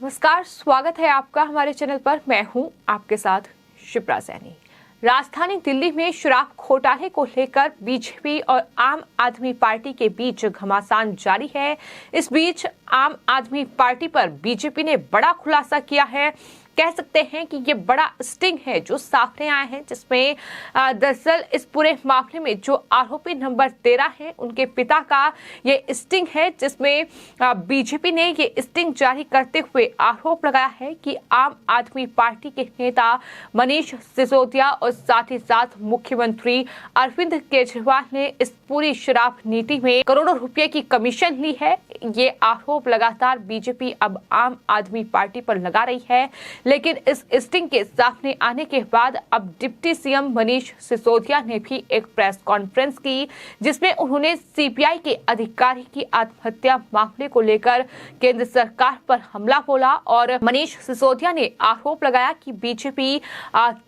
नमस्कार, स्वागत है आपका हमारे चैनल पर। मैं हूं आपके साथ शिप्रा सैनी। राजधानी दिल्ली में शराब घोटाले को लेकर बीजेपी और आम आदमी पार्टी के बीच घमासान जारी है। इस बीच आम आदमी पार्टी पर बीजेपी ने बड़ा खुलासा किया है। कह सकते हैं कि ये बड़ा स्टिंग है जो सामने आया है, जिसमें दरअसल इस पूरे मामले में जो आरोपी नंबर 13 है उनके पिता का ये स्टिंग है, जिसमें बीजेपी ने ये स्टिंग जारी करते हुए आरोप लगाया है कि आम आदमी पार्टी के नेता मनीष सिसोदिया और साथ ही साथ मुख्यमंत्री अरविंद केजरीवाल ने इस पूरी शराब नीति में करोड़ों रुपए की कमीशन ली है। ये आरोप लगातार बीजेपी अब आम आदमी पार्टी पर लगा रही है, लेकिन इस स्टिंग के सामने आने के बाद अब डिप्टी सीएम मनीष सिसोदिया ने भी एक प्रेस कॉन्फ्रेंस की, जिसमें उन्होंने सीबीआई के अधिकारी की आत्महत्या मामले को लेकर केंद्र सरकार पर हमला बोला और मनीष सिसोदिया ने आरोप लगाया कि बीजेपी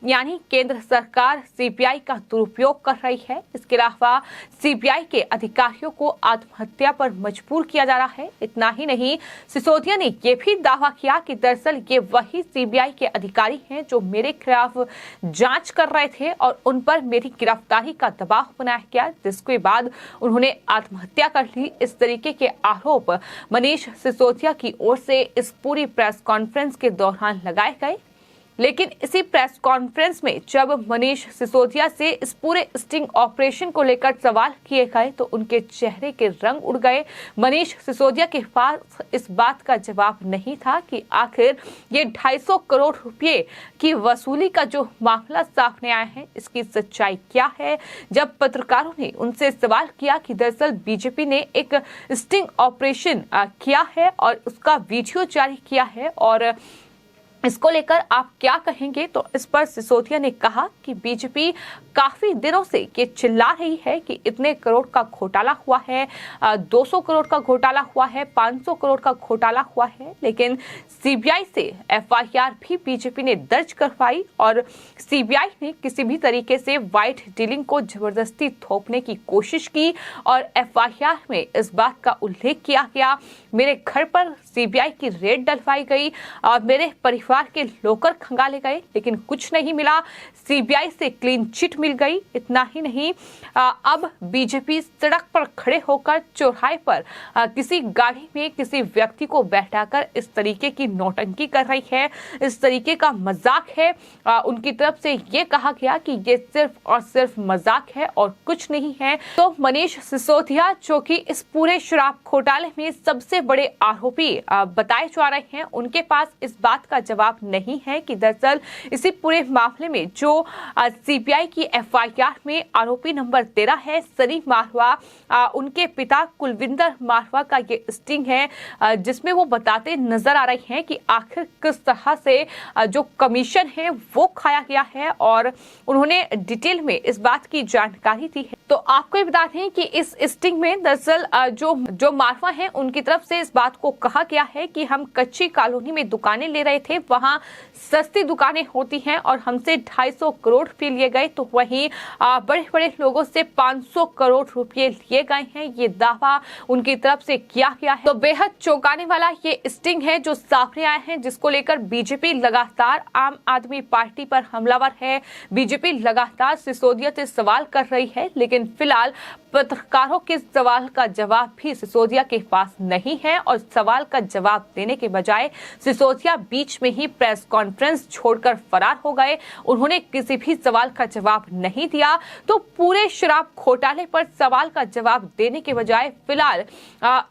यानी केंद्र सरकार सीबीआई का दुरुपयोग कर रही है। इसके अलावा सीबीआई के अधिकारियों को आत्महत्या पर मजबूर किया जा रहा है। इतना ही नहीं, सिसोदिया ने यह भी दावा किया कि दरअसल ये वही सीबीआई के अधिकारी हैं जो मेरे खिलाफ जांच कर रहे थे और उन पर मेरी गिरफ्तारी का दबाव बनाया गया, जिसके बाद उन्होंने आत्महत्या कर ली। इस तरीके के आरोप मनीष सिसोदिया की ओर से इस पूरी प्रेस कॉन्फ्रेंस के दौरान लगाए गए। लेकिन इसी प्रेस कॉन्फ्रेंस में जब मनीष सिसोदिया से इस पूरे स्टिंग ऑपरेशन को लेकर सवाल किए गए तो उनके चेहरे के रंग उड़ गए। मनीष सिसोदिया के पास इस बात का जवाब नहीं था कि आखिर ये 250 करोड़ रुपए की वसूली का जो मामला सामने आया है, इसकी सच्चाई क्या है। जब पत्रकारों ने उनसे सवाल किया कि दरअसल बीजेपी ने एक स्टिंग ऑपरेशन किया है और उसका वीडियो जारी किया है और इसको लेकर आप क्या कहेंगे, तो इस पर सिसोदिया ने कहा कि बीजेपी काफी दिनों से ये चिल्ला रही है कि इतने करोड़ का घोटाला हुआ है, 200 करोड़ का घोटाला हुआ है, 500 करोड़ का घोटाला हुआ है, लेकिन सीबीआई से एफआईआर भी बीजेपी ने दर्ज करवाई और सीबीआई ने किसी भी तरीके से व्हाइट डीलिंग को जबरदस्ती थोपने की कोशिश की और एफआईआर में इस बात का उल्लेख किया गया, मेरे घर पर सीबीआई की रेड डलवाई गई और मेरे परिवार के लोकर खंगाले गए, लेकिन कुछ नहीं मिला। सीबीआई से क्लीन चिट मिल गई। इतना ही नहीं, अब बीजेपी सड़क पर खड़े होकर चौराहे पर किसी गाड़ी में किसी व्यक्ति को बैठाकर इस तरीके की नौटंकी कर रही है, इस तरीके का मजाक है। उनकी तरफ से ये कहा गया कि ये सिर्फ और सिर्फ मजाक है और कुछ नहीं है। तो मनीष सिसोदिया, जो कि इस पूरे शराब घोटाले में सबसे बड़े आरोपी बताए जा रहे हैं, उनके पास इस बात का जवाब नहीं है कि दरअसल इसी पूरे मामले में जो सीबीआई की एफआईआर में आरोपी नंबर 13 है सनी मारवा, उनके पिता कुलविंदर मारवा का ये स्टिंग है, जिसमें वो बताते नजर आ रहे हैं कि आखिर किस तरह से जो कमीशन है वो खाया गया है और उन्होंने डिटेल में इस बात की जानकारी दी है। तो आपको ये बता दें कि इस स्टिंग में दरअसल जो मारवा है उनकी तरफ से इस बात को कहा गया है कि हम कच्ची कॉलोनी में दुकानें ले रहे थे, वहां सस्ती दुकानें होती हैं और हमसे 250 करोड़ रुपए लिए गए, तो वहीं बड़े बड़े लोगों से 500 करोड़ रुपए लिए गए हैं। ये दावा उनकी तरफ से किया गया है। तो बेहद चौंकाने वाला ये स्टिंग है जो सामने आया है, जिसको लेकर बीजेपी लगातार आम आदमी पार्टी पर हमलावर है। बीजेपी लगातार सिसोदिया से सवाल कर रही है, लेकिन फिलहाल पत्रकारों के सवाल का जवाब भी सिसोदिया के पास नहीं है और सवाल का जवाब देने के बजाय सिसोदिया बीच में ही प्रेस कॉन्फ्रेंस छोड़कर फरार हो गए। उन्होंने किसी भी सवाल का जवाब नहीं दिया। तो पूरे शराब घोटाले पर सवाल का जवाब देने के बजाय फिलहाल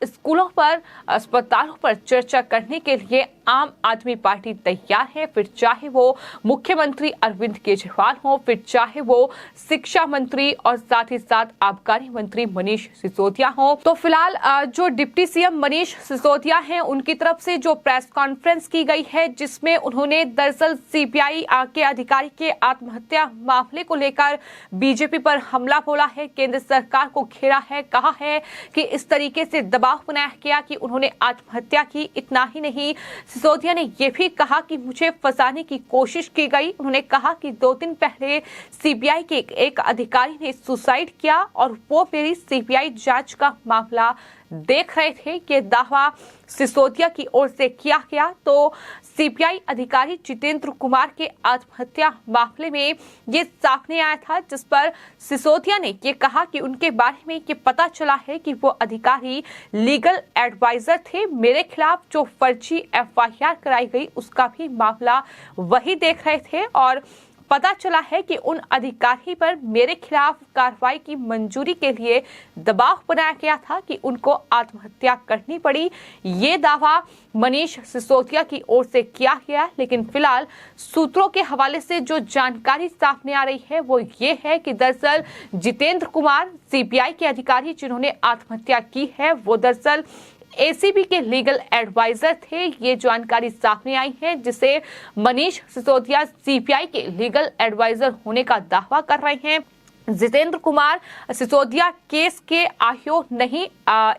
स्कूलों पर, अस्पतालों पर चर्चा करने के लिए आम आदमी पार्टी तैयार है, फिर चाहे वो मुख्यमंत्री अरविंद केजरीवाल हो, फिर चाहे वो शिक्षा मंत्री और साथ ही साथ आबकारी मंत्री मनीष सिसोदिया हो। तो फिलहाल जो डिप्टी सीएम मनीष सिसोदिया हैं, उनकी तरफ से जो प्रेस कॉन्फ्रेंस की गई है, जिसमें उन्होंने दरअसल सीबीआई के अधिकारी के आत्महत्या मामले को लेकर बीजेपी पर हमला बोला है, केंद्र सरकार को घेरा है, कहा है कि इस तरीके से दबाव बनाया गया कि उन्होंने आत्महत्या की। इतना ही नहीं, सिसोदिया ने यह भी कहा कि मुझे फंसाने की कोशिश की गई। उन्होंने कहा कि 2 दिन पहले सीबीआई के एक अधिकारी ने सुसाइड किया और वो मेरी सीबीआई जांच का मामला देख रहे थे कि दावा सिसोदिया की ओर से किया गया, तो सीबीआई अधिकारी जितेंद्र कुमार के आत्महत्या मामले में ये सामने आया था, जिस पर सिसोदिया ने ये कहा कि उनके बारे में ये पता चला है कि वो अधिकारी लीगल एडवाइजर थे। मेरे खिलाफ जो फर्जी एफआईआर कराई गई उसका भी मामला वही देख रहे थे और पता चला है कि उन अधिकारी पर मेरे खिलाफ कार्रवाई की मंजूरी के लिए दबाव बनाया गया था कि उनको आत्महत्या करनी पड़ी। ये दावा मनीष सिसोदिया की ओर से किया गया, लेकिन फिलहाल सूत्रों के हवाले से जो जानकारी सामने आ रही है वो ये है कि दरअसल जितेंद्र कुमार सीबीआई के अधिकारी जिन्होंने आत्महत्या की है वो दरअसल एसीबी के लीगल एडवाइजर थे। ये जानकारी सामने आई है, जिसे मनीष सिसोदिया सीबीआई के लीगल एडवाइजर होने का दावा कर रहे हैं। जितेंद्र कुमार सिसोदिया केस के आयो नहीं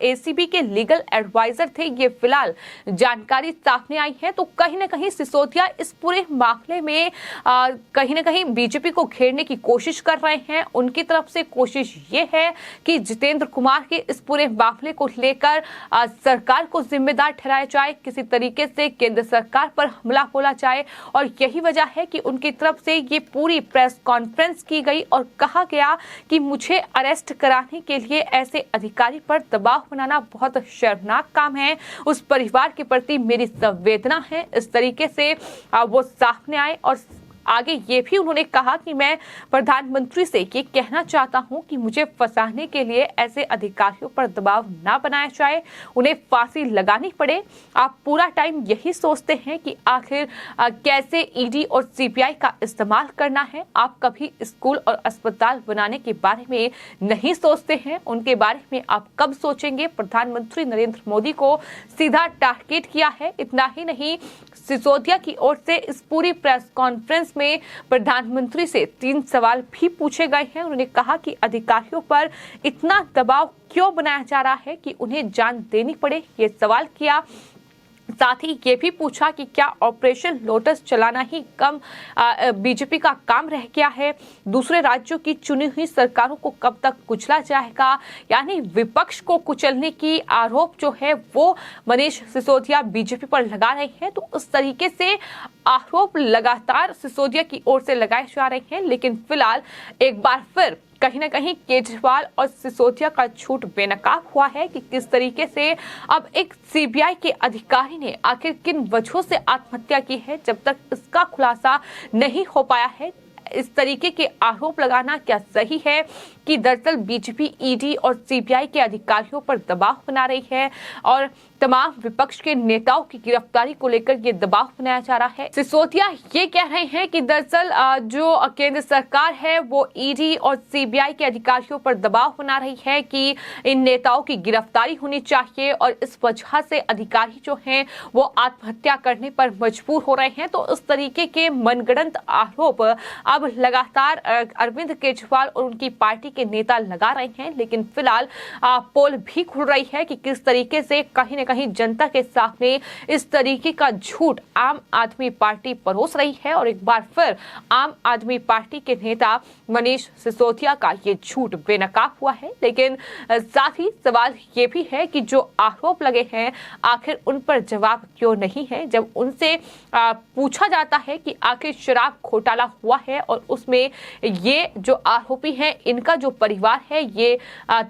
एसीबी के लीगल एडवाइजर थे, ये फिलहाल जानकारी सामने आई है। तो कहीं ना कहीं सिसोदिया इस पूरे मामले में कहीं ना कहीं बीजेपी को घेरने की कोशिश कर रहे हैं। उनकी तरफ से कोशिश ये है कि जितेंद्र कुमार के इस पूरे मामले को लेकर सरकार को जिम्मेदार ठहराया जाए, किसी तरीके से केंद्र सरकार पर हमला बोला जाए, और यही वजह है कि उनकी तरफ से ये पूरी प्रेस कॉन्फ्रेंस की गई और कहा गया कि मुझे अरेस्ट कराने के लिए ऐसे अधिकारी पर दबाव बनाना बहुत शर्मनाक काम है। उस परिवार के प्रति मेरी संवेदना है। इस तरीके से वो सामने आए और आगे ये भी उन्होंने कहा कि मैं प्रधानमंत्री से ये कहना चाहता हूं कि मुझे फंसाने के लिए ऐसे अधिकारियों पर दबाव ना बनाया जाए, उन्हें फांसी लगानी पड़े। आप पूरा टाइम यही सोचते हैं कि आखिर कैसे ईडी और सीबीआई का इस्तेमाल करना है। आप कभी स्कूल और अस्पताल बनाने के बारे में नहीं सोचते हैं, उनके बारे में आप कब सोचेंगे। प्रधानमंत्री नरेंद्र मोदी को सीधा टारगेट किया है। इतना ही नहीं, सिसोदिया की ओर से इस पूरी प्रेस कॉन्फ्रेंस में प्रधानमंत्री से 3 सवाल भी पूछे गए हैं। उन्होंने कहा कि अधिकारियों पर इतना दबाव क्यों बनाया जा रहा है कि उन्हें जान देनी पड़े, ये सवाल किया। साथ ही ये भी पूछा कि क्या ऑपरेशन लोटस चलाना ही कम बीजेपी का काम रह गया है। दूसरे राज्यों की चुनी हुई सरकारों को कब तक कुचला जाएगा, यानी विपक्ष को कुचलने की आरोप जो है वो मनीष सिसोदिया बीजेपी पर लगा रहे हैं। तो उस तरीके से आरोप लगातार सिसोदिया की ओर से लगाए जा रहे हैं, लेकिन फिलहाल एक बार फिर कहीं ना कहीं केजरीवाल और सिसोदिया का झूठ बेनकाब हुआ है कि किस तरीके से अब एक सीबीआई के अधिकारी ने आखिर किन वजहों से आत्महत्या की है। जब तक इसका खुलासा नहीं हो पाया है, इस तरीके के आरोप लगाना क्या सही है कि दरअसल बीजेपी ईडी और सीबीआई के अधिकारियों पर दबाव बना रही है और तमाम विपक्ष के नेताओं की गिरफ्तारी को लेकर ये दबाव बनाया जा रहा है। सिसोदिया ये कह रहे हैं कि दरअसल जो केंद्र सरकार है वो ईडी और सीबीआई के अधिकारियों पर दबाव बना रही है कि इन नेताओं की गिरफ्तारी होनी चाहिए और इस वजह से अधिकारी जो हैं वो आत्महत्या करने पर मजबूर हो रहे हैं। तो इस तरीके के मनगढ़ंत आरोप अब लगातार अरविंद केजरीवाल और उनकी पार्टी के नेता लगा रहे हैं। लेकिन फिलहाल पोल भी खुल रही है कि किस तरीके से कहीं न कहीं जनता के सामने इस तरीके का झूठ आम आदमी पार्टी परोस रही है और एक बार फिर आम आदमी पार्टी के नेता मनीष सिसोदिया का ये झूठ बेनकाब हुआ है। लेकिन साथ ही सवाल ये भी है कि जो आरोप लगे हैं आखिर उन पर जवाब क्यों नहीं है। जब उनसे पूछा जाता है कि आखिर शराब घोटाला हुआ है और उसमें ये जो आरोपी हैं इनका जो परिवार है ये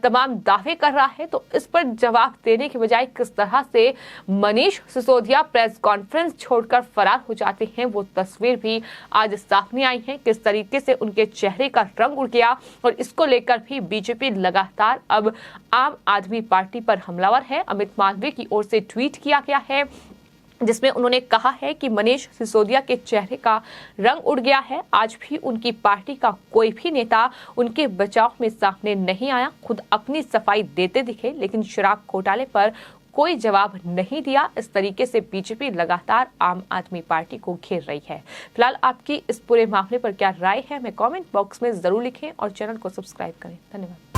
तमाम दावे कर रहा है, तो इस पर जवाब देने के बजाय किस तरह से मनीष सिसोदिया प्रेस कॉन्फ्रेंस छोड़कर फरार हो जाते हैं वो तस्वीर भी आज सामने आई है। किस तरीके से उनके चेहरे का रंग उड़ गया और इसको लेकर भी बीजेपी लगातार अब आम आदमी पार्टी पर हमलावर है। अमित मालवीय की ओर से ट्वीट किया गया है जिसमें उन्होंने कहा है कि मनीष सिसोदिया के चेहरे का रंग उड़ गया है। आज भी उनकी पार्टी का कोई भी नेता उनके बचाव में सामने नहीं आया, खुद अपनी सफाई देते दिखे लेकिन शराब घोटाले पर कोई जवाब नहीं दिया। इस तरीके से बीजेपी लगातार आम आदमी पार्टी को घेर रही है। फिलहाल आपकी इस पूरे मामले पर क्या राय है, हमें कमेंट बॉक्स में जरूर लिखें और चैनल को सब्सक्राइब करें। धन्यवाद।